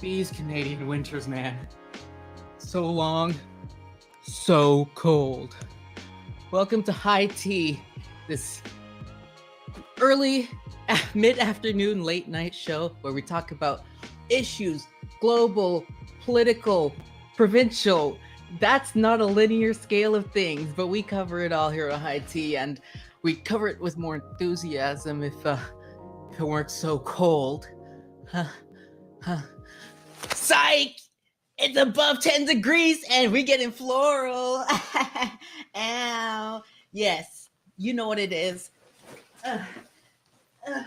These Canadian winters, man. So long, so cold. Welcome to High Tea, this early, mid-afternoon, late-night show where we talk about issues, global, political, provincial. That's not a linear scale of things, but we cover it all here at High Tea, and we cover it with more enthusiasm if it weren't so cold. Huh, huh. Psych! It's above 10 degrees and we getting floral. Ow. Yes, you know what it is. Uh, uh,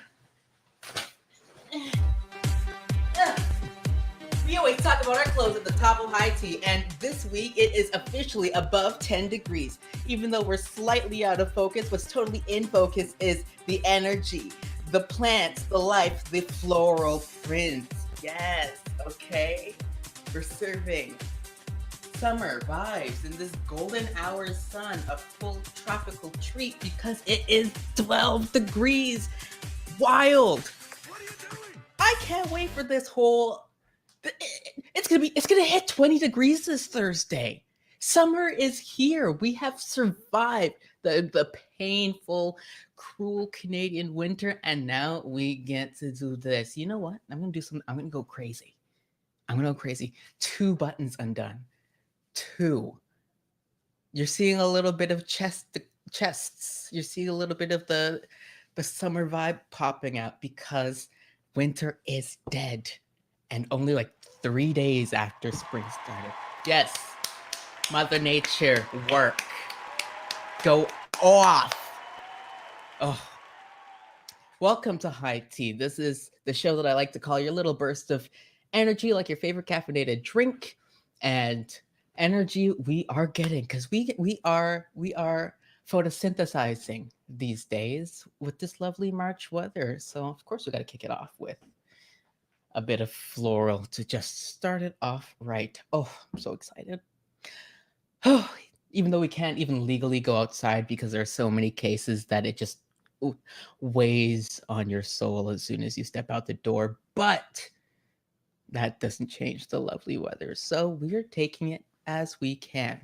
uh. We always talk about our clothes at the top of High Tea, and this week it is officially above 10 degrees. Even though we're slightly out of focus, what's totally in focus is the energy, the plants, the life, the floral prints. Yes, okay. We're serving summer vibes in this golden hour sun, a full tropical treat because it is 12 degrees. Wild. What are you doing? I can't wait for this whole it's gonna hit 20 degrees this Thursday. Summer is here. We have survived the painful, cruel Canadian winter, and now we get to do this. You know what? I'm gonna go crazy. I'm gonna go crazy. 2 buttons undone. 2. You're seeing a little bit of chests. You're seeing a little bit of the summer vibe popping out because winter is dead. And only like 3 days after spring started. Yes, Mother Nature, work. Go off. Oh. Welcome to High Tea. This is the show that I like to call your little burst of energy, like your favorite caffeinated drink. And energy we are getting because we are photosynthesizing these days with this lovely March weather. So of course we got to kick it off with a bit of floral to just start it off right. Oh, I'm so excited. Oh, even though we can't even legally go outside because there are so many cases that it just weighs on your soul as soon as you step out the door. But that doesn't change the lovely weather. So we're taking it as we can.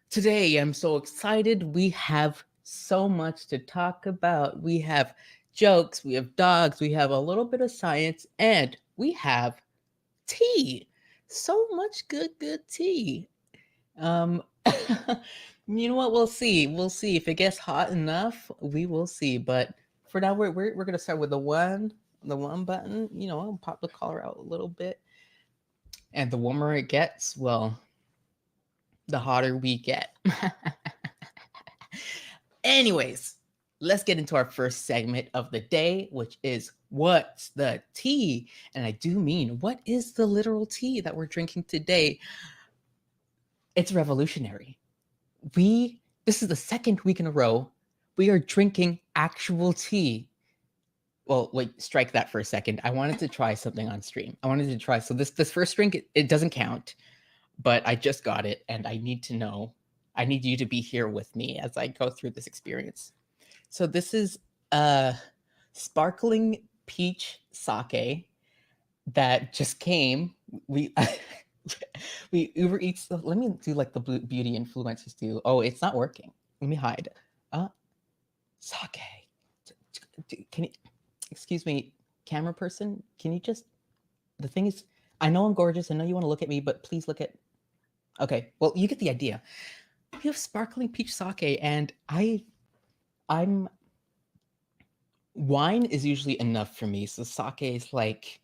Today, I'm so excited. We have so much to talk about. We have jokes, we have dogs, we have a little bit of science, and we have tea. So much good tea. You know what? We'll see. We'll see if it gets hot enough. We will see. But for now, we're gonna start with the one button. You know, I'll pop the collar out a little bit, and the warmer it gets, well, the hotter we get. Anyways, let's get into our first segment of the day, which is what's the tea? And I do mean, what is the literal tea that we're drinking today? It's revolutionary. This is the second week in a row we are drinking actual tea. Well, wait, strike that for a second. I wanted to try something on stream. So this first drink, it doesn't count, but I just got it and I need to know. I need you to be here with me as I go through this experience. So this is a sparkling peach sake that just came. We Uber Eats. Let me do like the beauty influencers do. Oh, it's not working. Let me hide. Sake. Can you, excuse me, camera person? Can you just? The thing is, I know I'm gorgeous. I know you want to look at me, but please look at. Okay, well, you get the idea. We have sparkling peach sake, and I'm wine is usually enough for me. So sake is like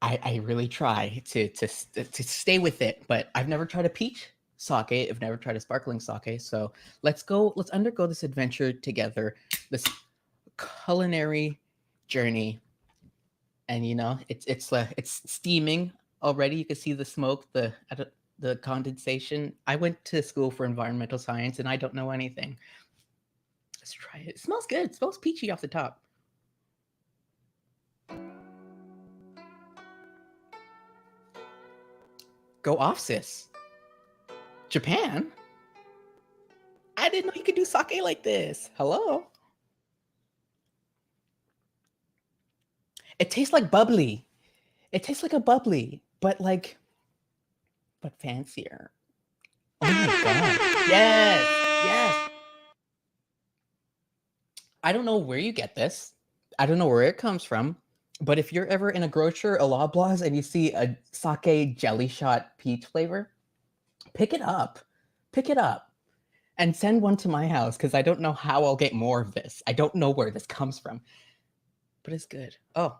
I really try to stay with it, but I've never tried a peach sake. I've never tried a sparkling sake. So let's undergo this adventure together, this culinary journey. And you know, it's steaming already. You can see the smoke, the condensation. I went to school for environmental science and I don't know anything. Let's try it. It smells good. It smells peachy off the top. Go off, sis. Japan? I didn't know you could do sake like this. Hello? It tastes like bubbly. It tastes like a bubbly, but fancier. Oh my god. Yes. Yes. I don't know where you get this. I don't know where it comes from. But if you're ever in a grocer, a Loblaws, and you see a sake jelly shot peach flavor, pick it up. Pick it up. And send one to my house, because I don't know how I'll get more of this. I don't know where this comes from. But it's good. Oh.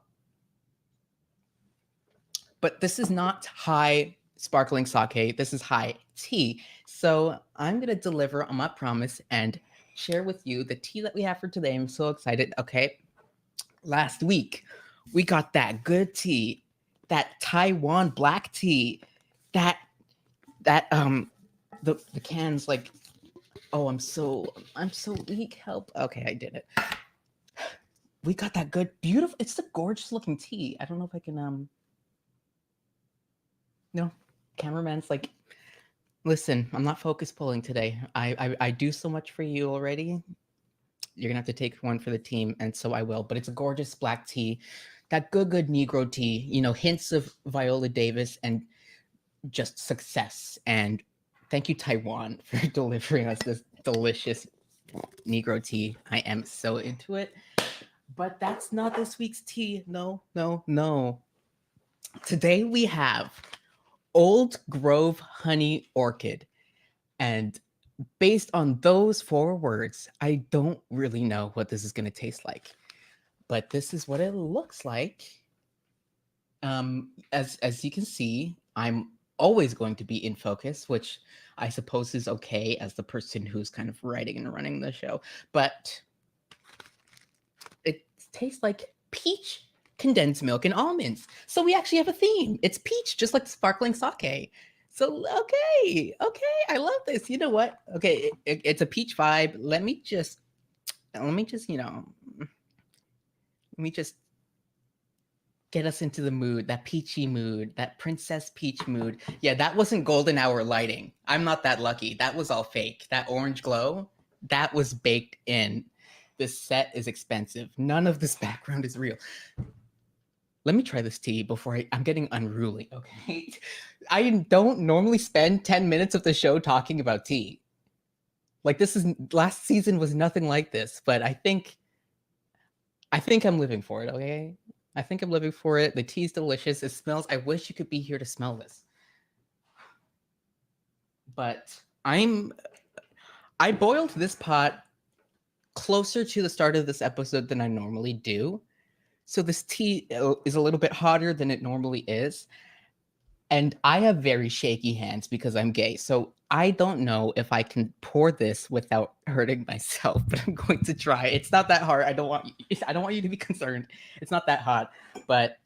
But this is not high sparkling sake. This is high tea. So I'm going to deliver on my promise and share with you the tea that we have for today. I'm so excited. Okay. Last week, we got that good tea, that Taiwan black tea, that the cans like, oh, I'm so weak. Help. Okay, I did it. We got that good, beautiful. It's the gorgeous looking tea. I don't know if I can no, cameraman's like, listen, I'm not focus pulling today. I do so much for you already. You're gonna have to take one for the team, and so I will. But it's a gorgeous black tea, that good Negro tea. You know, hints of Viola Davis and just success. And thank you, Taiwan, for delivering us this delicious Negro tea. I am so into it. But that's not this week's tea. No, no, no. Today we have Old Grove Honey Orchid. And based on those 4 words, I don't really know what this is going to taste like. But this is what it looks like. As you can see, I'm always going to be in focus, which I suppose is okay as the person who's kind of writing and running the show. But it tastes like peach, condensed milk, and almonds. So we actually have a theme. It's peach, just like sparkling sake. So okay, I love this. You know what? Okay, it's a peach vibe. Let me just get us into the mood, that peachy mood, that princess peach mood. Yeah, that wasn't golden hour lighting. I'm not that lucky. That was all fake. That orange glow, that was baked in. This set is expensive. None of this background is real. Let me try this tea before I'm getting unruly, okay? I don't normally spend 10 minutes of the show talking about tea. Like last season was nothing like this, but I think I'm living for it, okay? I think I'm living for it. The tea's delicious. It smells. I wish you could be here to smell this. But I boiled this pot closer to the start of this episode than I normally do. So this tea is a little bit hotter than it normally is. And I have very shaky hands because I'm gay. So I don't know if I can pour this without hurting myself, but I'm going to try. It's not that hard. I don't want you to be concerned. It's not that hot, but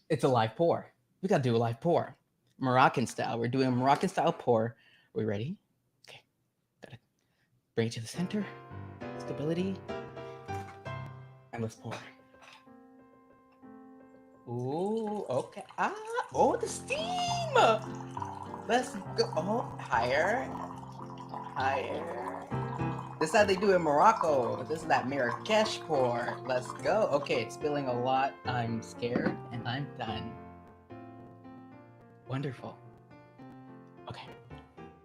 it's a live pour. We got to do a live pour. Moroccan style. We're doing a Moroccan style pour. Are we ready? Okay. Gotta bring it to the center. Stability. And let's pour. Ooh, okay. Oh, the steam. Let's go. Oh, higher. This is how they do in Morocco. This is that Marrakesh pour. Let's go. Okay, it's spilling a lot. I'm scared and I'm done. Wonderful. Okay.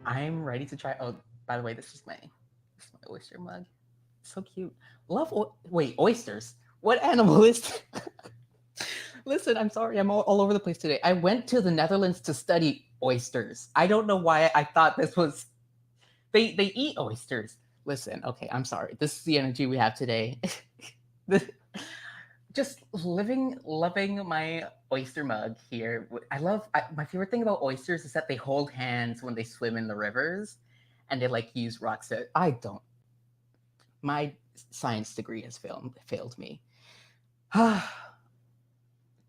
I'm ready to try. Oh, by the way, this is my oyster mug. So cute. Love oysters. What animal is Listen, I'm sorry. I'm all over the place today. I went to the Netherlands to study oysters. I don't know why I thought this was they eat oysters. Listen, okay, I'm sorry. This is the energy we have today. Just loving my oyster mug here. My favorite thing about oysters is that they hold hands when they swim in the rivers, and they use rocks. My science degree has failed me.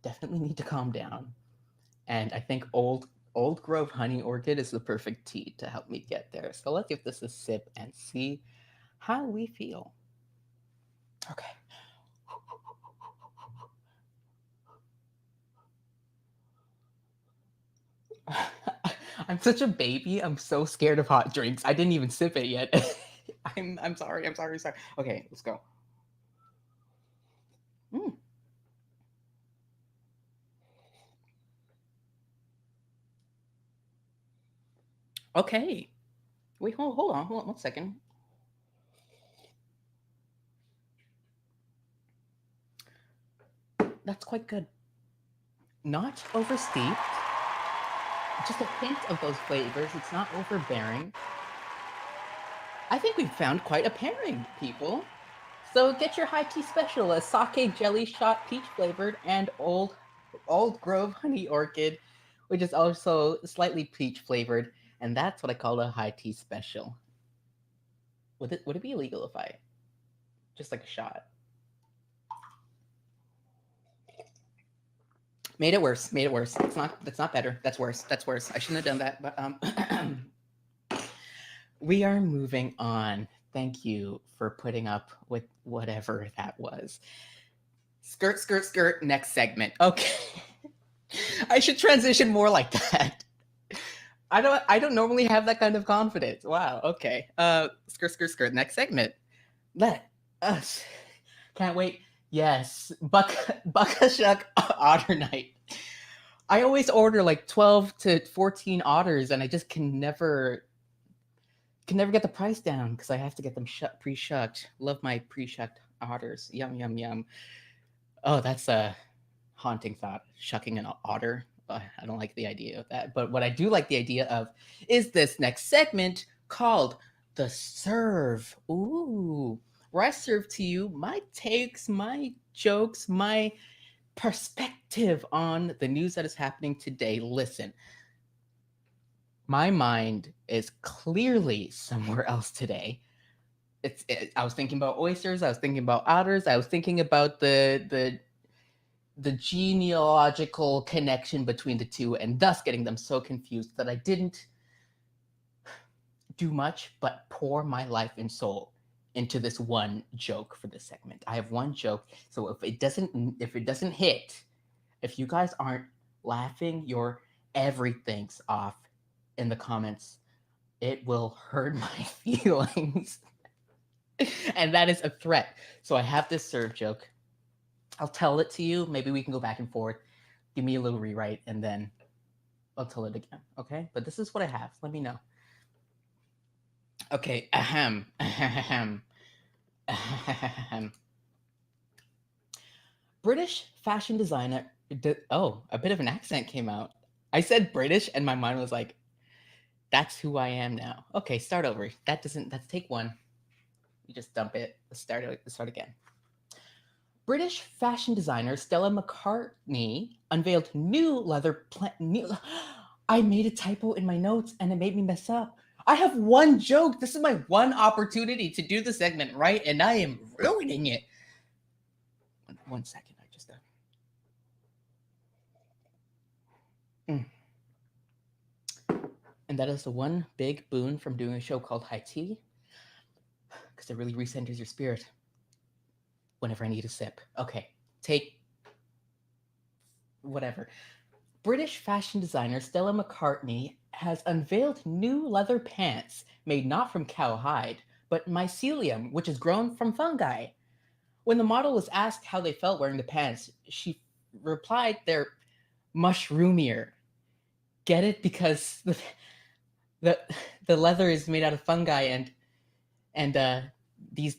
Definitely need to calm down. And I think Old Grove Honey Orchid is the perfect tea to help me get there. So let's give this a sip and see how we feel. Okay. I'm such a baby. I'm so scared of hot drinks. I didn't even sip it yet. I'm sorry. Okay, let's go. Okay. Wait, hold on 1 second. That's quite good. Not oversteeped, just a hint of those flavors. It's not overbearing. I think we've found quite a pairing, people. So get your high tea special, a sake jelly shot peach flavored and old grove honey orchid, which is also slightly peach flavored, and that's what I call a high tea special. Would it be illegal if I just like a shot? Made it worse. Made it worse. It's not. That's not better. That's worse. That's worse. I shouldn't have done that. But we are moving on. Thank you for putting up with whatever that was. Skirt, skirt, skirt. Next segment. Okay. I should transition more like that. I don't normally have that kind of confidence. Wow. Okay. Skirt, skirt, skirt. Next segment. Let us. Can't wait. Yes. Buckashuck Otter Night. I always order like 12 to 14 otters and I just can never get the price down because I have to get them pre-shucked. Love my pre-shucked otters. Yum yum yum. Oh, that's a haunting thought. Shucking an otter. I don't like the idea of that. But what I do like the idea of is this next segment called the serve. Ooh, where I serve to you my takes, my jokes, my perspective on the news that is happening today. Listen, my mind is clearly somewhere else today. I was thinking about oysters. I was thinking about otters. I was thinking about the genealogical connection between the two, and thus getting them so confused that I didn't do much but pour my life and soul into this one joke for this segment. I have one joke, so if it doesn't hit, if you guys aren't laughing your everything's off in the comments, it will hurt my feelings. And that is a threat. So I have this serve joke. I'll tell it to you. Maybe we can go back and forth. Give me a little rewrite, and then I'll tell it again. Okay? But this is what I have. Let me know. Okay. Ahem. Ahem. Ahem. British fashion designer. Oh, a bit of an accent came out. I said British, and my mind was like, that's who I am now. Okay, start over. That's take one. You just dump it. Let's start again. British fashion designer Stella McCartney unveiled new leather I made a typo in my notes and it made me mess up. I have one joke. This is my one opportunity to do the segment right, and I am ruining it. 1 second. I just. And that is the one big boon from doing a show called High Tea, because it really recenters your spirit whenever I need a sip. Okay, take whatever. British fashion designer Stella McCartney has unveiled new leather pants made not from cowhide, but mycelium, which is grown from fungi. When the model was asked how they felt wearing the pants, she replied they're mushroomier. Get it? Because the, the leather is made out of fungi and these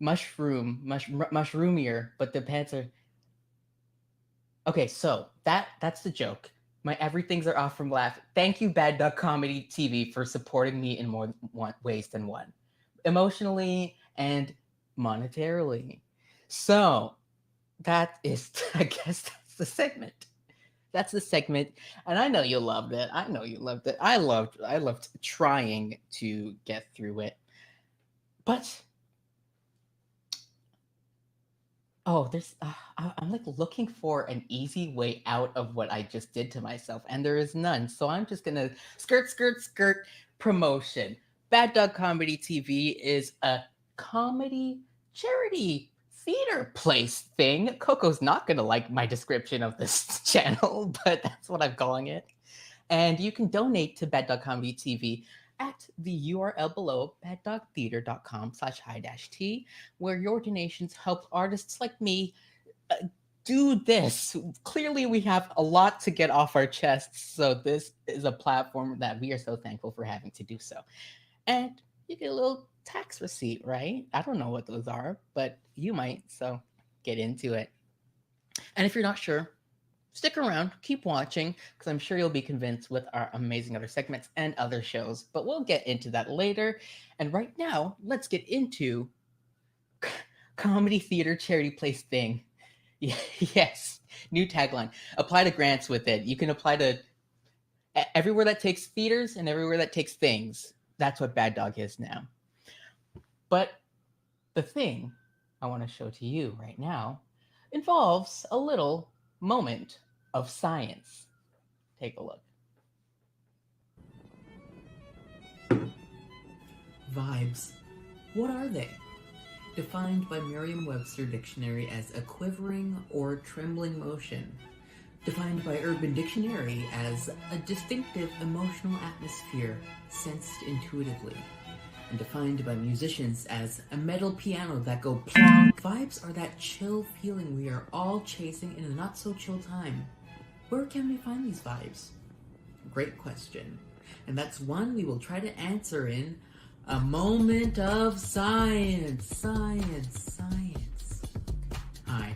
mushroomier, but the pants are okay. So that's the joke. My everything's are off from laugh. Thank you, Bad Duck Comedy TV, for supporting me in more ways than one, emotionally and monetarily. So that is, I guess, that's the segment. That's the segment, and I know you loved it. I know you loved it. I loved trying to get through it, but oh, I'm like looking for an easy way out of what I just did to myself, and there is none. So I'm just gonna skirt promotion. Bad Dog Comedy TV is a comedy charity theater place thing. Coco's not gonna like my description of this channel, but that's what I'm calling it. And you can donate to Bad Dog Comedy TV at the URL below, baddogtheater.com/high-t, where your donations help artists like me do this. Clearly, we have a lot to get off our chests, so this is a platform that we are so thankful for having to do so. And you get a little tax receipt, right? I don't know what those are, but you might, so get into it. And if you're not sure, stick around, keep watching, because I'm sure you'll be convinced with our amazing other segments and other shows. But we'll get into that later. And right now, let's get into comedy theater charity place thing. Yes, new tagline. Apply to grants with it. You can apply to everywhere that takes theaters and everywhere that takes things. That's what Bad Dog is now. But the thing I want to show to you right now involves a little moment of science. Take a look. Vibes. What are they? Defined by Merriam-Webster Dictionary as a quivering or trembling motion. Defined by Urban Dictionary as a distinctive emotional atmosphere sensed intuitively. And defined by musicians as a metal piano that go plong. Vibes are that chill feeling we are all chasing in a not-so-chill time. Where can we find these vibes? Great question. And that's one we will try to answer in a moment of science. Science. Hi,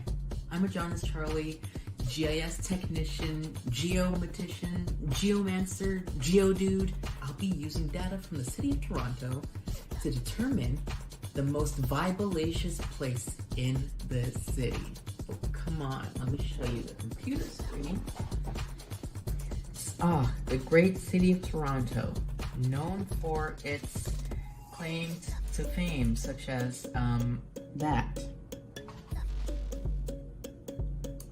I'm Ajahnis Charley, GIS technician, geomatician, geomancer, geodude. I'll be using data from the city of Toronto to determine the most vibalacious place in the city. Oh, come on, let me show you the computer screen. The great city of Toronto, known for its claims to fame, such as that.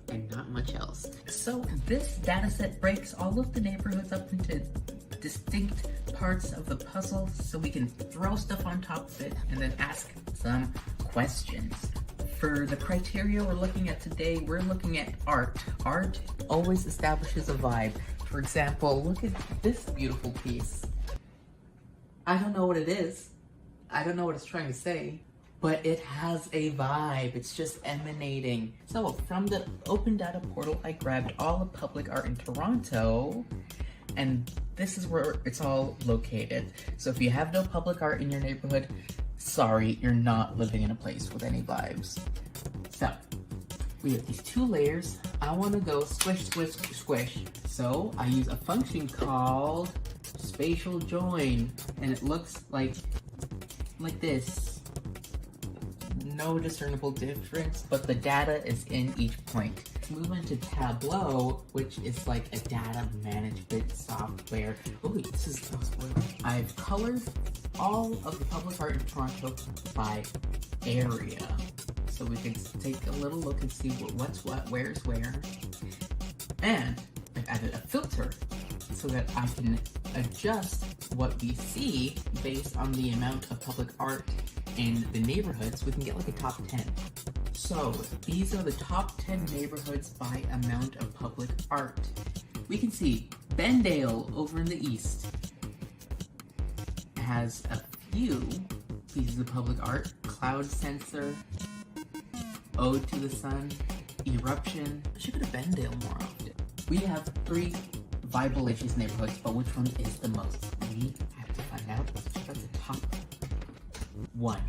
And not much else. So this dataset breaks all of the neighborhoods up into distinct parts of the puzzle so we can throw stuff on top of it and then ask some questions. For the criteria we're looking at today, we're looking at art. Art always establishes a vibe. For example, look at this beautiful piece. I don't know what it is. I don't know what it's trying to say, but it has a vibe. It's just emanating. So from the open data portal, I grabbed all of public art in Toronto, and this is where it's all located. So if you have no public art in your neighborhood, sorry, you're not living in a place with any vibes. So we have these two layers. I want to go squish, squish, squish. So I use a function called spatial join, and it looks like this. No discernible difference, but the data is in each point. Move into Tableau, which is like a data management software. Oh wait, this is no spoiler. I've colored all of the public art in Toronto by area. So we can take a little look and see what's what, where's where. And I've added a filter so that I can adjust what we see based on the amount of public art in the neighborhoods. We can get like a top 10. So these are the top 10 neighborhoods by amount of public art. We can see Bendale over in the east has a few pieces of public art. Cloud Sensor, Ode to the Sun, Eruption. I should go to Bendale more often. We have 3 vibalacious neighborhoods, but which one is the most? We have to find out. Let's check out the top 1.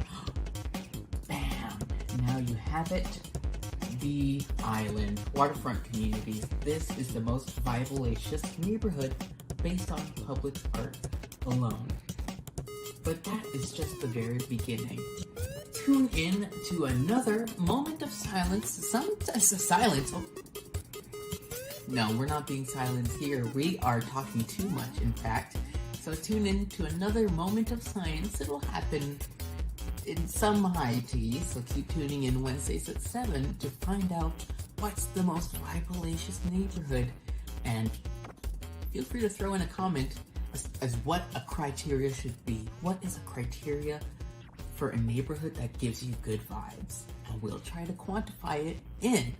Bam! Now you have it. The Island Waterfront Communities. This is the most vibalacious neighborhood based on public art alone. But that is just the very beginning. Tune in to another moment of silence. Silence. Oh. No, we're not being silenced here. We are talking too much, in fact. So tune in to another moment of science. It'll happen in some high tea, so keep tuning in Wednesdays at 7 to find out what's the most vibalacious neighborhood. And feel free to throw in a comment as what a criteria should be. What is a criteria for a neighborhood that gives you good vibes? And we'll try to quantify it in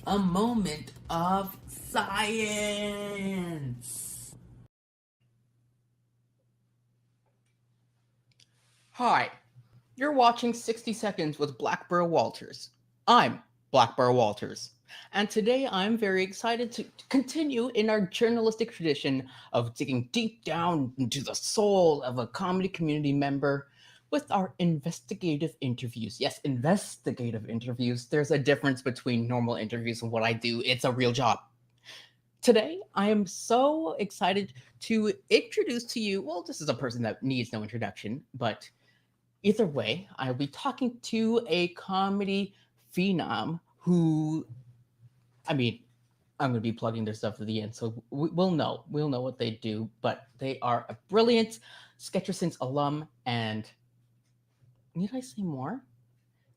a moment of science. Hi, you're watching 60 Seconds with Blackborough Walters. I'm Blackbar Walters. And today I'm very excited to continue in our journalistic tradition of digging deep down into the soul of a comedy community member with our investigative interviews. Yes, investigative interviews. There's a difference between normal interviews and what I do. It's a real job. Today, I am so excited to introduce to you, well, this is a person that needs no introduction, but either way, I'll be talking to a comedy phenom who, I mean, I'm going to be plugging their stuff at the end, so we'll know what they do, but they are a brilliant Sketchersons alum, and need I say more?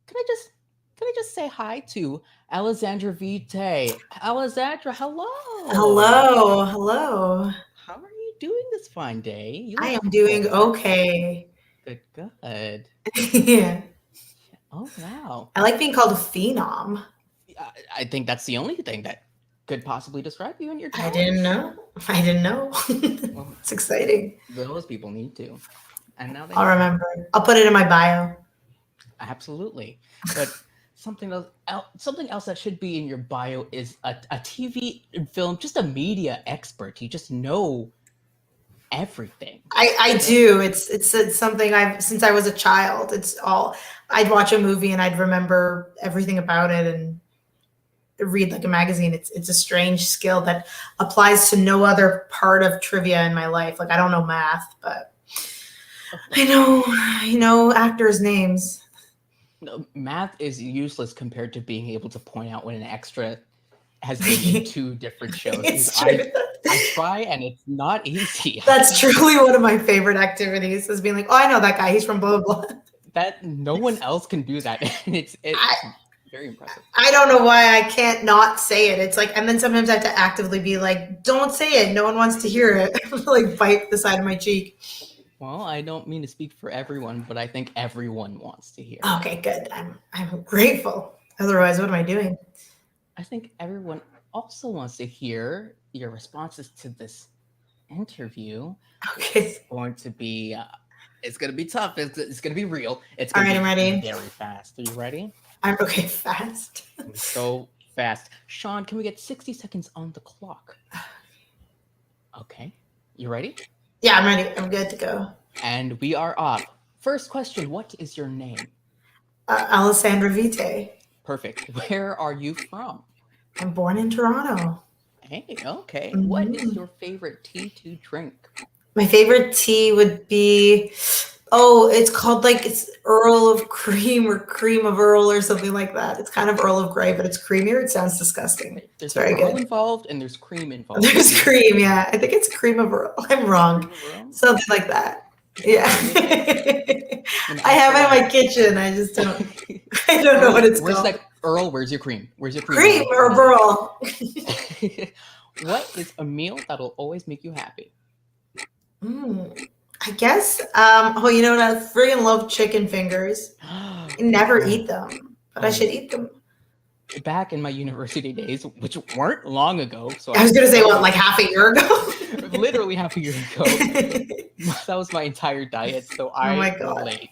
Can I just say hi to Alessandra Vite? Alessandra, hello. Hello. How are you doing this fine day? You I look am doing bored. okay. Good. Yeah. Oh, wow. I like being called a phenom. I think that's the only thing that could possibly describe you and your I talents. didn't know. Well, it's exciting. those people need to. And now I'll remember. I'll put it in my bio. Absolutely. But something else that should be in your bio is a TV and film, just a media expert. You just know everything. I do. It's something I've since I was a child. It's all I'd watch a movie and I'd remember everything about it and read like a magazine. It's a strange skill that applies to no other part of trivia in my life. Like I don't know math, but I know actors' names. No, math is useless compared to being able to point out when an extra has been in two different shows. It's true. I try and it's not easy. That's truly one of my favorite activities is being like, oh, I know that guy. He's from blah, blah, blah. That no one else can do that. And it's very impressive. I don't know why I can't not say it. It's like, and then sometimes I have to actively be like, don't say it. No one wants to hear it. Like bite the side of my cheek. Well, I don't mean to speak for everyone, but I think everyone wants to hear. Okay, good. I'm grateful. Otherwise, what am I doing? I think everyone also wants to hear your responses to this interview. Okay. It's going to be tough. It's going to be real. It's All going right, to I'm be ready. very fast. Are you ready? I'm okay. Fast. So fast. Seann, can we get 60 seconds on the clock? Okay. You ready? Yeah, I'm ready. I'm good to go. And we are off. First question, what is your name? Alessandra Vite. Perfect. Where are you from? I'm born in Toronto. Hey, okay. Mm-hmm. What is your favorite tea to drink? My favorite tea would be, it's called it's Earl of Cream or Cream of Earl or something like that. It's kind of Earl of Grey, but it's creamier. It sounds disgusting. There's very Earl good. involved and there's cream involved. There's cream, yeah. I think it's Cream of Earl. I'm wrong. Something like that. Yeah. I have it in my kitchen. I just don't. I don't know what it's called. That Earl, where's your cream? Where's your cream? Cream or Earl? What is a meal that'll always make you happy? I guess. You know what? I friggin' love chicken fingers. I never eat them, but I should eat them. Back in my university days, which weren't long ago. So I was going to say, like half a year ago? Literally half a year ago. That was my entire diet, so I relate.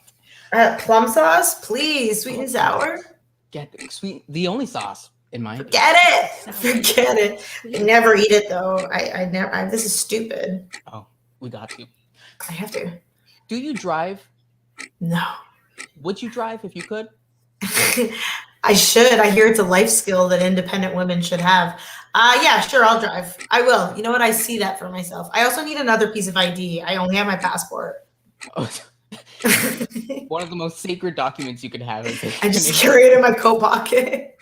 Plum sauce, please. Sweet and sour. Get sweet. The only sauce in my opinion. Forget it. I never eat it, though. I never. This is stupid. Oh, we got to. I have to. Do you drive? No. Would you drive if you could? I should. I hear it's a life skill that independent women should have. Yeah, sure, I'll drive. I will. You know what? I see that for myself. I also need another piece of ID. I only have my passport. Oh. One of the most sacred documents you could have. I just carry it in my coat pocket.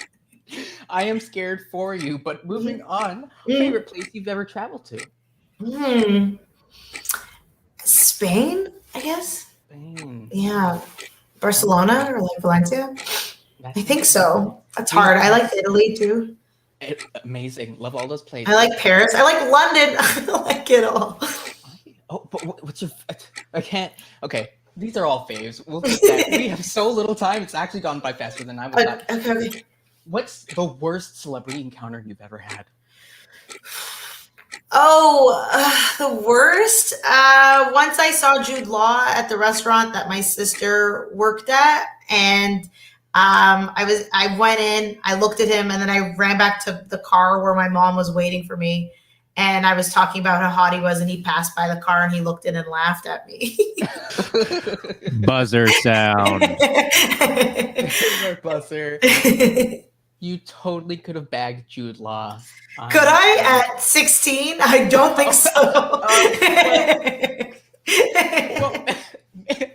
I am scared for you, but moving on, favorite place you've ever traveled to? Spain, I guess. Spain. Yeah. Barcelona or Valencia? I think so. That's hard. I like Italy too. Amazing. Love all those places. I like Paris. I like London. I like it all. Oh, but what's your... I can't... Okay. These are all faves. We'll take that. We have so little time. It's actually gone by faster than I would thought. Okay. What's the worst celebrity encounter you've ever had? The worst. Once I saw Jude Law at the restaurant that my sister worked at, and I went in, I looked at him, and then I ran back to the car where my mom was waiting for me. And I was talking about how hot he was, and he passed by the car and he looked in and laughed at me. Buzzer sound. Buzzer. You totally could have bagged Jude Law. Could I at 16? I don't think so. Well,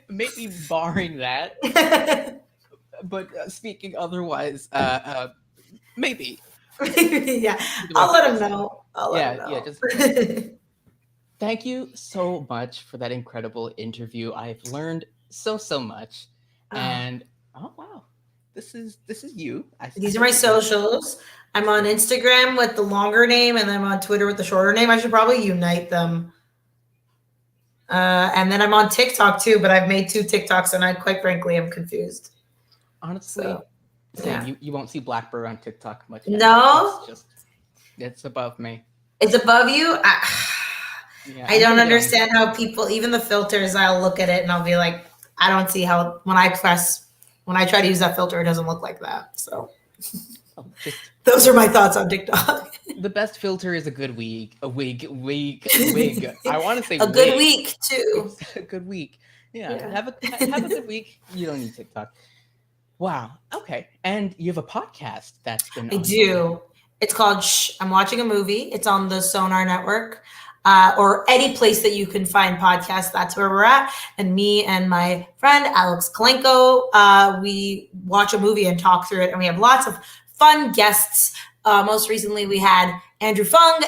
maybe barring that. But speaking otherwise, maybe. Yeah, I'll let him know. Just thank you so much for that incredible interview. I've learned so much, and oh wow, this is you. These are my socials. I'm on Instagram with the longer name, and I'm on Twitter with the shorter name. I should probably unite them. And then I'm on TikTok too, but I've made 2 TikToks, and I quite frankly am confused. Honestly, you won't see Blackbird on TikTok much. No, it's above me. It's above you. I don't understand how people, even the filters, I'll look at it and I'll be like, I don't see how when I try to use that filter, it doesn't look like that. So those are my thoughts on TikTok. The best filter is a good wig. A wig. I want to say a wig. Good week too. A good week. Yeah. Have a good week. You don't need TikTok. Wow. Okay. And you have a podcast that's been. I do. It's called Shh, I'm Watching a Movie. It's on the Sonar Network. Or any place that you can find podcasts, that's where we're at. And me and my friend, Alex Kalenko, we watch a movie and talk through it. And we have lots of fun guests. Most recently, we had Andrew Fung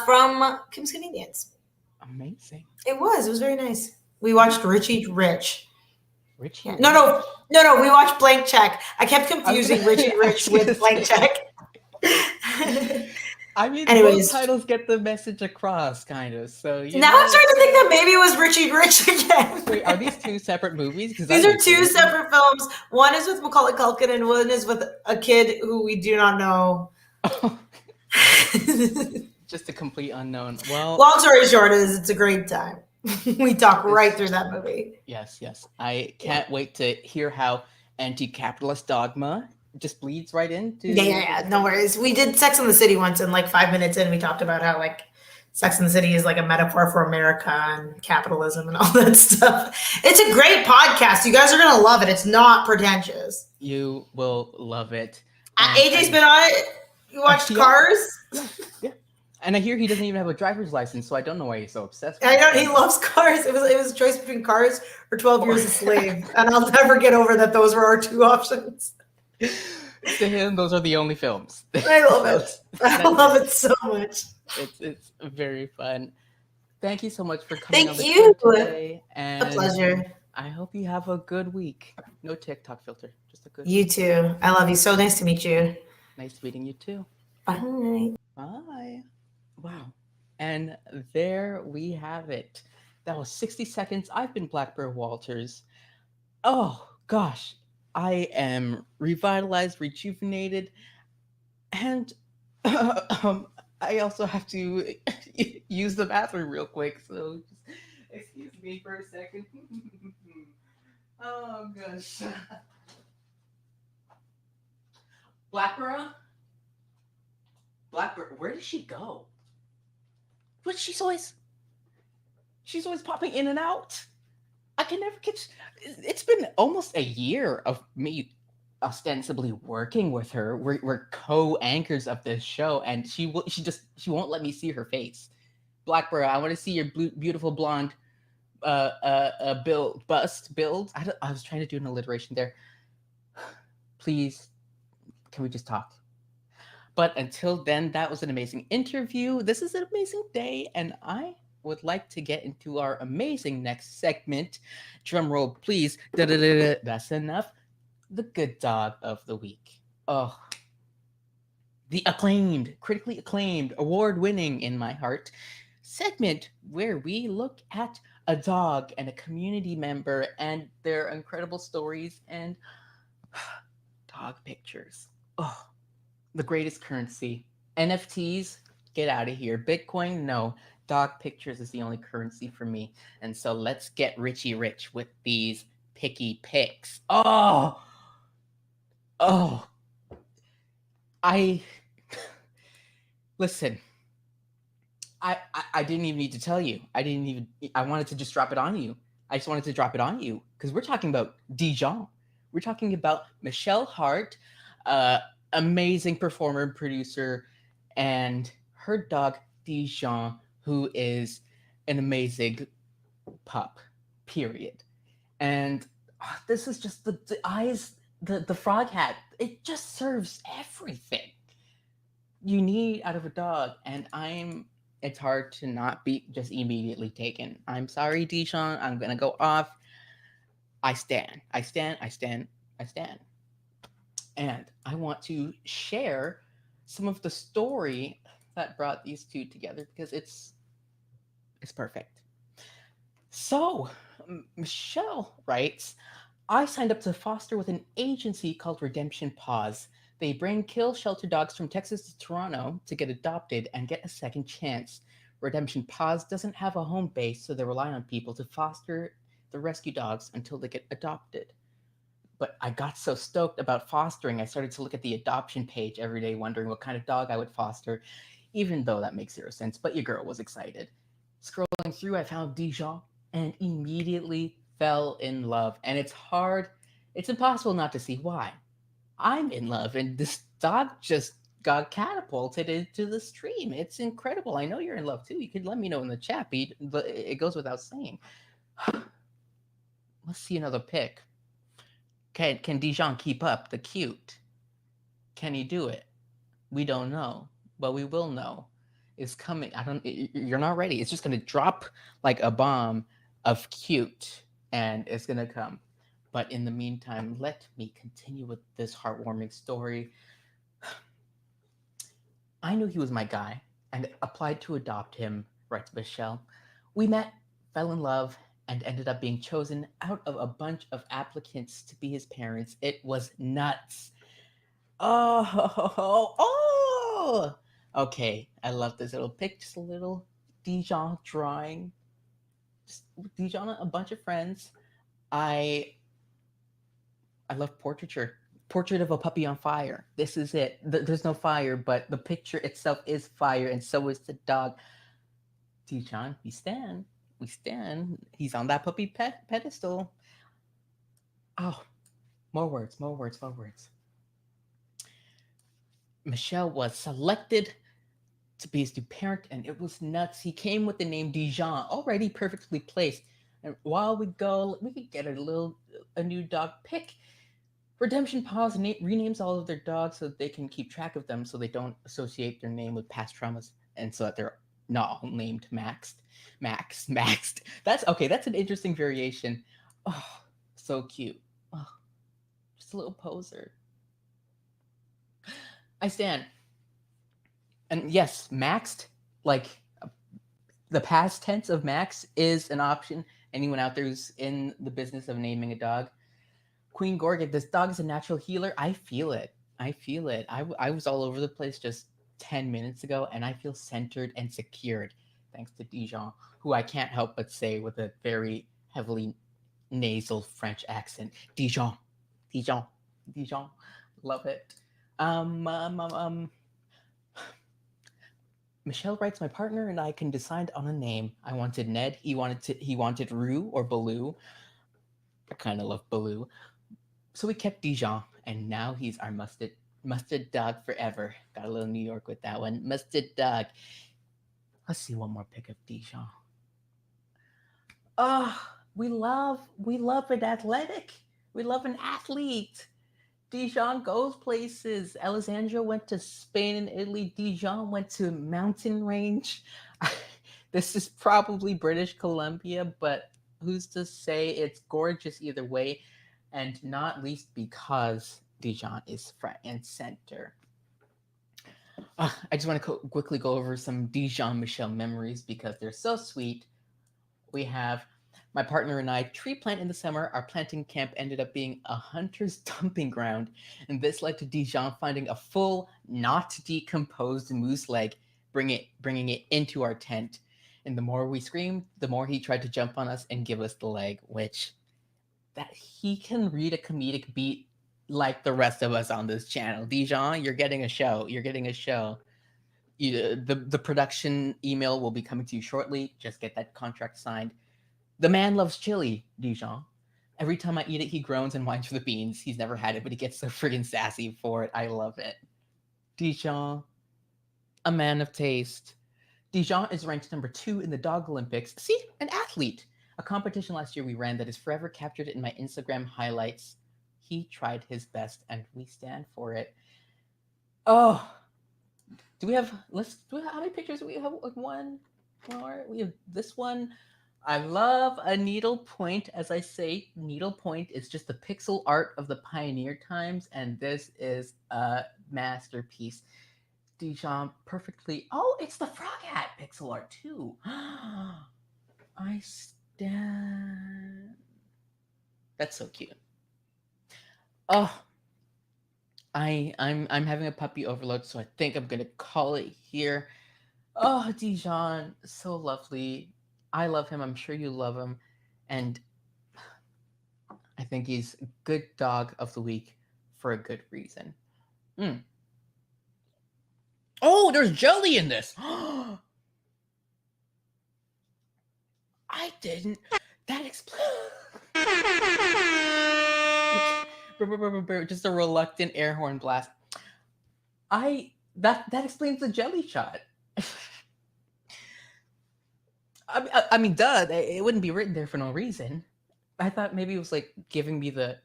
from Kim's Convenience. Amazing. It was very nice. We watched Richie Rich. Richie? Yeah. No, we watched Blank Check. I kept confusing Richie Rich with Blank Check. I mean, both titles get the message across, kind of. So now I'm starting to think that maybe it was Richie Rich again. Wait, are these 2 separate movies? These are 2 separate films. One is with Macaulay Culkin, and one is with a kid who we do not know. Just a complete unknown. Well, long story short is it's a great time. We talk right through that movie. Yes. I can't wait to hear how anti-capitalist dogma just bleeds right into. Yeah. No worries. We did Sex and the City once, and like 5 minutes in, we talked about how like Sex and the City is like a metaphor for America and capitalism and all that stuff. It's a great podcast. You guys are gonna love it. It's not pretentious. You will love it. AJ's been on it. You watched Cars? Yeah. And I hear he doesn't even have a driver's license, so I don't know why he's so obsessed with it. I know, he loves Cars. It was a choice between Cars or 12 Years a Slave. And I'll never get over that those were our 2 options. To him, those are the only films. I love it. I love it so much. It's very fun. Thank you so much for coming on the show today. And a pleasure. I hope you have a good week. No TikTok filter, just a good You too. I love you. So nice to meet you. Nice meeting you too. Bye. Bye. Wow. And there we have it. That was 60 seconds. I've been Blackbird Walters. Oh, gosh. I am revitalized, rejuvenated, and I also have to use the bathroom real quick. So just excuse me for a second. Oh, gosh. Blackbird, where did she go? But she's always popping in and out. I can never catch. It's been almost a year of me ostensibly working with her. We're co-anchors of this show, and she won't let me see her face. Blackbird, I want to see your beautiful blonde build. I was trying to do an alliteration there. Please, can we just talk? But until then, that was an amazing interview. This is an amazing day, and I would like to get into our amazing next segment. Drum roll, please. That's enough. The good dog of the week. Oh, the critically acclaimed, award-winning in my heart segment where we look at a dog and a community member and their incredible stories and dog pictures. Oh, the greatest currency. NFTs, get out of here. Bitcoin, no. Dog pictures is the only currency for me. And so let's get Richie Rich with these picky picks. Oh, Oh, I listen. I didn't even need to tell you. I didn't even. I wanted to just drop it on you. I just wanted to drop it on you because we're talking about Dijon. We're talking about Michelle Hart, uh, amazing performer and producer, and her dog Dijon, who is an amazing pup. Period. And this is just the eyes, the frog hat. It just serves everything you need out of a dog, and I'm it's hard to not be just immediately taken. I'm sorry, Deshaun. I'm gonna go off. I stand. I stand. I stand. I stand. And I want to share some of the story that brought these two together because it's perfect. So, Michelle writes, I signed up to foster with an agency called Redemption Paws. They bring kill shelter dogs from Texas to Toronto to get adopted and get a second chance. Redemption Paws doesn't have a home base, so they rely on people to foster the rescue dogs until they get adopted. But I got so stoked about fostering, I started to look at the adoption page every day, wondering what kind of dog I would foster, even though that makes zero sense. But your girl was excited. Scrolling through, I found Dijon and immediately fell in love. And it's impossible not to see why. I'm in love, and this dog just got catapulted into the stream. It's incredible. I know you're in love too. You could let me know in the chat, Pete, but it goes without saying. Let's see another pick. Can Dijon keep up the cute? Can he do it? We don't know, but we will know. It's coming. I don't. You're not ready. It's just gonna drop like a bomb of cute, and it's gonna come. But in the meantime, let me continue with this heartwarming story. I knew he was my guy and applied to adopt him, writes Michelle. We met, fell in love, and ended up being chosen out of a bunch of applicants to be his parents. It was nuts. Oh, oh. Okay, I love this little pic. Just a little Dijon drawing. Just Dijon, a bunch of friends. I I love portraiture. Portrait of a puppy on fire. This is it. There's no fire, but the picture itself is fire, and so is the dog. Dijon, we stand. We stand. He's on that puppy pedestal. Oh, more words, more words, more words. Michelle was selected to be his new parent, and it was nuts. He came with the name Dijon, already perfectly placed. And while we go, we could get a new dog pick. Redemption Paws renames all of their dogs so that they can keep track of them, so they don't associate their name with past traumas, and so that they're not all named Maxed. That's okay. That's an interesting variation. Oh, so cute. Oh, just a little poser. I stand. And yes, maxed, like the past tense of max is an option. Anyone out there who's in the business of naming a dog, Queen Gorgon, this dog is a natural healer. I feel it. I feel it. I was all over the place just 10 minutes ago, and I feel centered and secured thanks to Dijon, who I can't help but say with a very heavily nasal French accent. Dijon, Dijon, Dijon. Love it. Um, um, um, um, Michelle writes, my partner and I can decide on a name. I wanted Ned. He wanted Rue or Baloo. I kind of love Baloo. So we kept Dijon, and now he's our mustard dog forever. Got a little New York with that one. Mustard dog. Let's see one more pick of Dijon. Oh, we love an athletic. We love an athlete. Dijon goes places. Alessandra went to Spain and Italy. Dijon went to mountain range. This is probably British Columbia, but who's to say it's gorgeous either way? And not least because Dijon is front and center. I just want to quickly go over some Dijon Michelle memories because they're so sweet. We have my partner and I tree plant in the summer. Our planting camp ended up being a hunter's dumping ground, and this led to Dijon finding a full, not decomposed moose leg, bringing it into our tent. And the more we screamed, the more he tried to jump on us and give us the leg, which that he can read a comedic beat like the rest of us on this channel. Dijon, you're getting a show. You're getting a show. The production email will be coming to you shortly. Just get that contract signed. The man loves chili, Dijon. Every time I eat it, he groans and whines for the beans. He's never had it, but he gets so friggin' sassy for it. I love it. Dijon, a man of taste. Dijon is ranked number 2 in the Dog Olympics. See, an athlete. A competition last year we ran that is forever captured in my Instagram highlights. He tried his best, and we stand for it. Oh, do we have? How many pictures do we have? Like one more. We have this one. I love a needlepoint. As I say, needlepoint is just the pixel art of the pioneer times, and this is a masterpiece. Dijon perfectly. Oh, it's the frog hat pixel art too. I stand. That's so cute. Oh, I'm having a puppy overload, so I think I'm gonna call it here. Oh, Dijon, so lovely. I love him. I'm sure you love him, and I think he's good dog of the week for a good reason. Mm. Oh, there's jelly in this. I didn't. That explains. Just a reluctant air horn blast. That explains the jelly shot. I mean, duh. It wouldn't be written there for no reason. I thought maybe it was like giving me the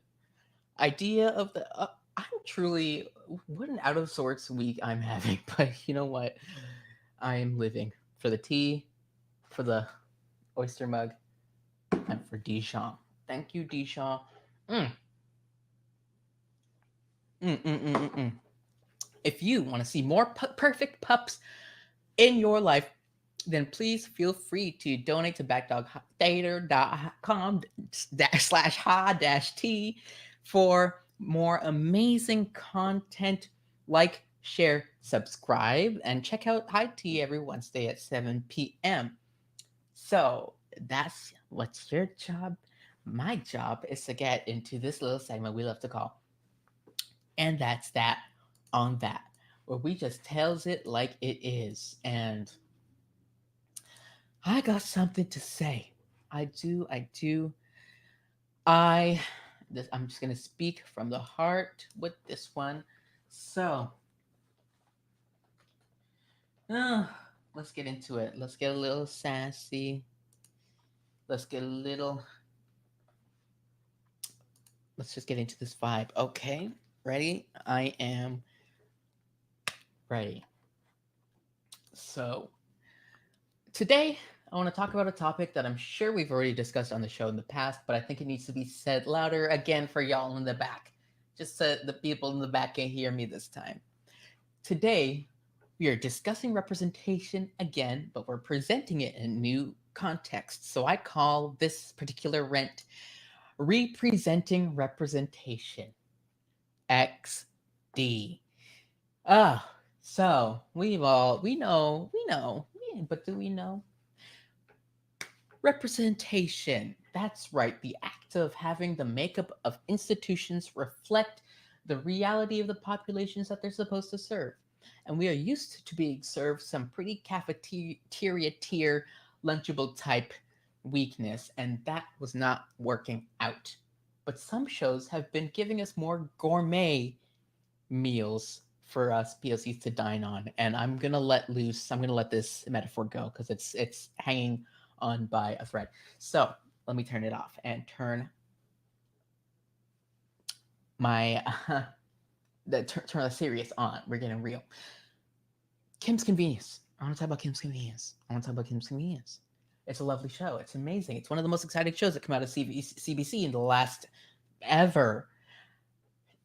idea of the. I'm truly what an out of sorts week I'm having, but you know what? I am living for the tea, for the oyster mug, and for Dijon. Thank you, Dijon. Mm. Mm. If you want to see more perfect pups in your life, then please feel free to donate to backdogtheater.com/ha-t for more amazing content. Like, share, subscribe, and check out High Tea every Wednesday at 7 p.m. So that's what's your job. My job is to get into this little segment we love to call, and that's that on that, where we just tells it like it is. And I got something to say. I do. I'm just gonna speak from the heart with this one. So, let's get into it. Let's get a little sassy. Let's get a little. Let's just get into this vibe. Okay, ready? I am ready. So, today I want to talk about a topic that I'm sure we've already discussed on the show in the past, but I think it needs to be said louder again for y'all in the back, just so the people in the back can hear me this time. Today, we are discussing representation again, but we're presenting it in a new context. So I call this particular rent representing representation. XD. So we know, but do we know? Representation. That's right, the act of having the makeup of institutions reflect the reality of the populations that they're supposed to serve. And we are used to being served some pretty cafeteria tier, lunchable type weakness, and that was not working out. But some shows have been giving us more gourmet meals for us POCs to dine on, and I'm gonna let loose. I'm gonna let this metaphor go because it's hanging on by a thread. So let me turn it off and turn my turn the serious on. We're getting real. Kim's Convenience. I want to talk about Kim's Convenience. It's a lovely show. It's amazing. It's one of the most exciting shows that come out of CBC in the last ever.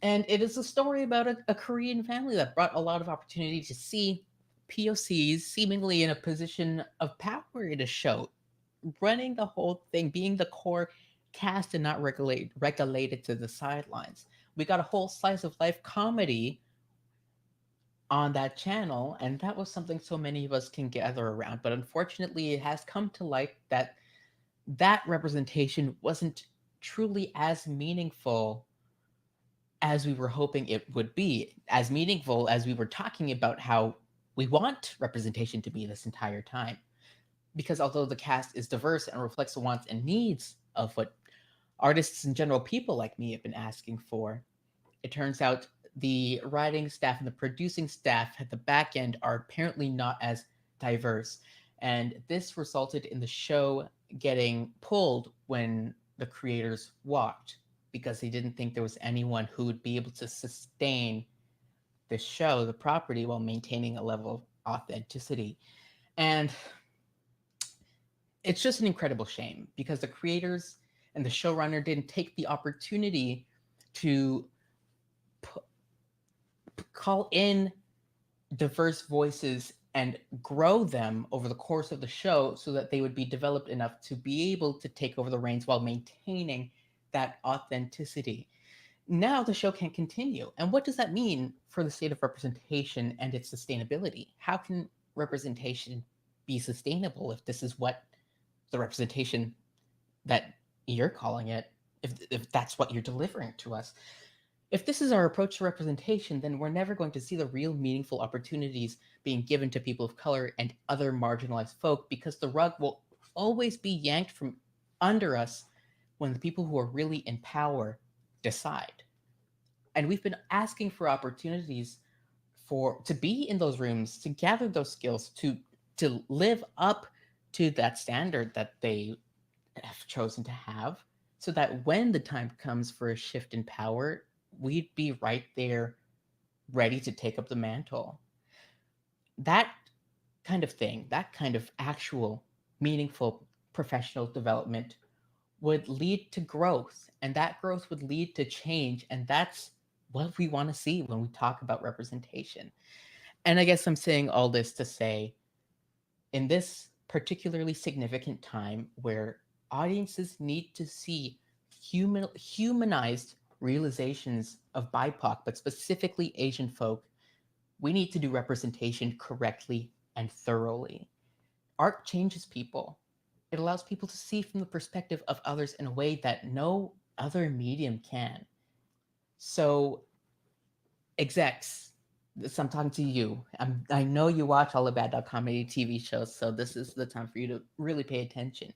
And it is a story about a Korean family that brought a lot of opportunity to see POCs seemingly in a position of power in a show, running the whole thing, being the core cast and not regulated to the sidelines. We got a whole slice of life comedy on that channel, and that was something so many of us can gather around. But unfortunately, it has come to light that that representation wasn't truly as meaningful as we were hoping it would be, as meaningful as we were talking about how we want representation to be this entire time. Because although the cast is diverse and reflects the wants and needs of what artists and general people like me have been asking for, it turns out the writing staff and the producing staff at the back end are apparently not as diverse. And this resulted in the show getting pulled when the creators walked because they didn't think there was anyone who would be able to sustain the show, the property, while maintaining a level of authenticity. And it's just an incredible shame because the creators and the showrunner didn't take the opportunity to call in diverse voices and grow them over the course of the show so that they would be developed enough to be able to take over the reins while maintaining that authenticity. Now the show can't continue. And what does that mean for the state of representation and its sustainability? How can representation be sustainable if this is what the representation that you're calling it, if that's what you're delivering to us? If this is our approach to representation, then we're never going to see the real meaningful opportunities being given to people of color and other marginalized folk because the rug will always be yanked from under us when the people who are really in power decide. And we've been asking for opportunities to be in those rooms, to gather those skills, to live up to that standard that they have chosen to have, so that when the time comes for a shift in power, we'd be right there ready to take up the mantle. That kind of thing, that kind of actual meaningful professional development would lead to growth, and that growth would lead to change, and that's what we want to see when we talk about representation. And I guess I'm saying all this to say, in this particularly significant time where audiences need to see humanized realizations of BIPOC, but specifically Asian folk, we need to do representation correctly and thoroughly. Art changes people. It allows people to see from the perspective of others in a way that no other medium can. So, execs, I'm talking to you. I know you watch all the bad comedy TV shows, so this is the time for you to really pay attention.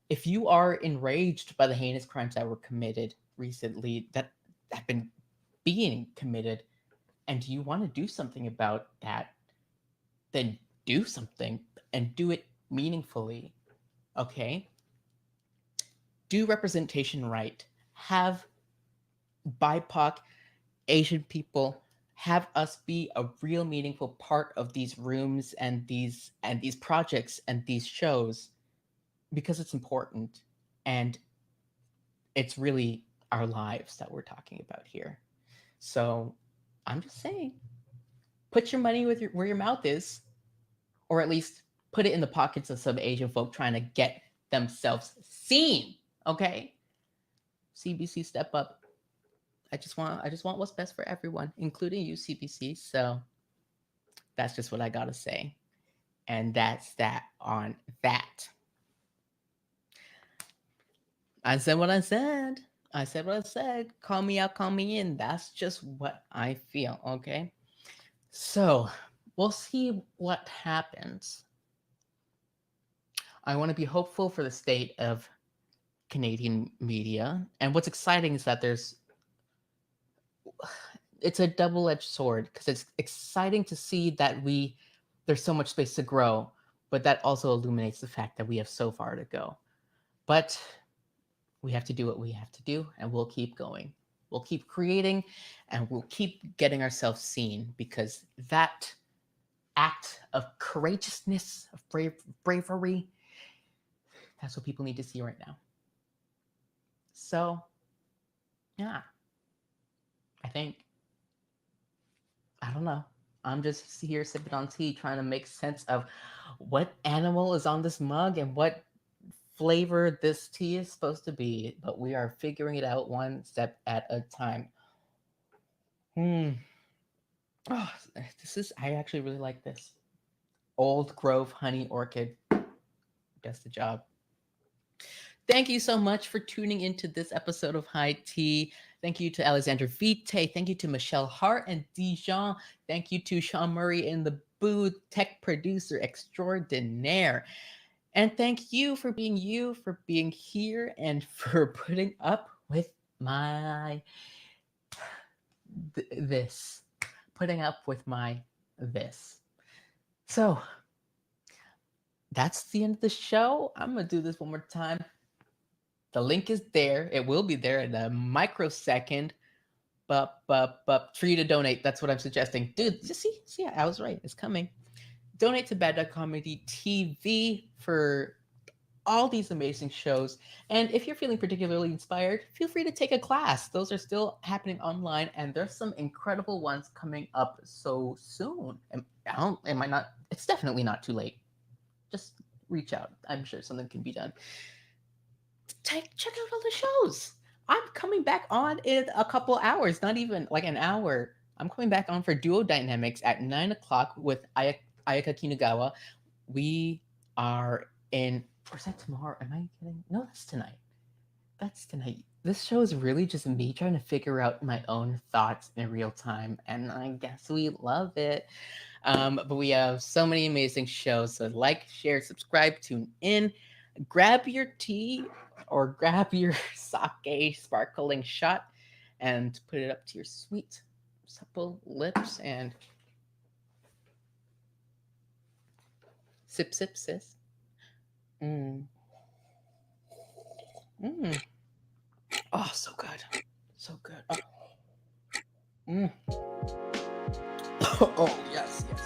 If you are enraged by the heinous crimes that were committed recently, that have been being committed, and you want to do something about that, then do something and do it meaningfully. Okay? Do representation right. Have BIPOC Asian people, have us be a real meaningful part of these rooms and these projects and these shows, because it's important and it's really our lives that we're talking about here. So I'm just saying, put your money where your mouth is, or at least put it in the pockets of some Asian folk trying to get themselves seen. Okay, CBC, step up. I just want what's best for everyone, including you, CBC. So that's just what I gotta say, and that's that on that. I said what I said. I said what I said. Call me out, call me in. That's just what I feel. Okay. So we'll see what happens. I want to be hopeful for the state of Canadian media. And what's exciting is that it's a double-edged sword, because it's exciting to see that there's so much space to grow, but that also illuminates the fact that we have so far to go. But we have to do what we have to do, and we'll keep going. We'll keep creating, and we'll keep getting ourselves seen, because that act of courageousness, of bravery, that's what people need to see right now. So, yeah. I don't know. I'm just here sipping on tea, trying to make sense of what animal is on this mug and what flavor this tea is supposed to be. But we are figuring it out one step at a time. Oh, I actually really like this. Old Grove Honey Orchid. Does the job. Thank you so much for tuning into this episode of High Tea. Thank you to Alessandra Vite. Thank you to Michelle Hart and Dijon. Thank you to Sean Murray in the booth, tech producer extraordinaire. And thank you, for being here, and for putting up with my this. Putting up with my this. So that's the end of the show. I'm going to do this one more time. The link is there. It will be there in a microsecond. But for you to donate, that's what I'm suggesting. Dude, just see, I was right. It's coming. Donate to Bad Dog Comedy TV for all these amazing shows. And if you're feeling particularly inspired, feel free to take a class. Those are still happening online, and there's some incredible ones coming up so soon. It might not, it's definitely not too late. Just reach out. I'm sure something can be done. Check out all the shows. I'm coming back on in a couple hours, not even like an hour. I'm coming back on for Duo Dynamics at 9 o'clock with Ayaka Kinagawa. We are in, or is that tomorrow? Am I kidding? No, that's tonight. That's tonight. This show is really just me trying to figure out my own thoughts in real time, and I guess we love it. But we have so many amazing shows. So like, share, subscribe, tune in, grab your tea or grab your sake sparkling shot and put it up to your sweet, supple lips and sip, sip, sis. Mm. Oh, so good. So good. Oh, oh yes, yes.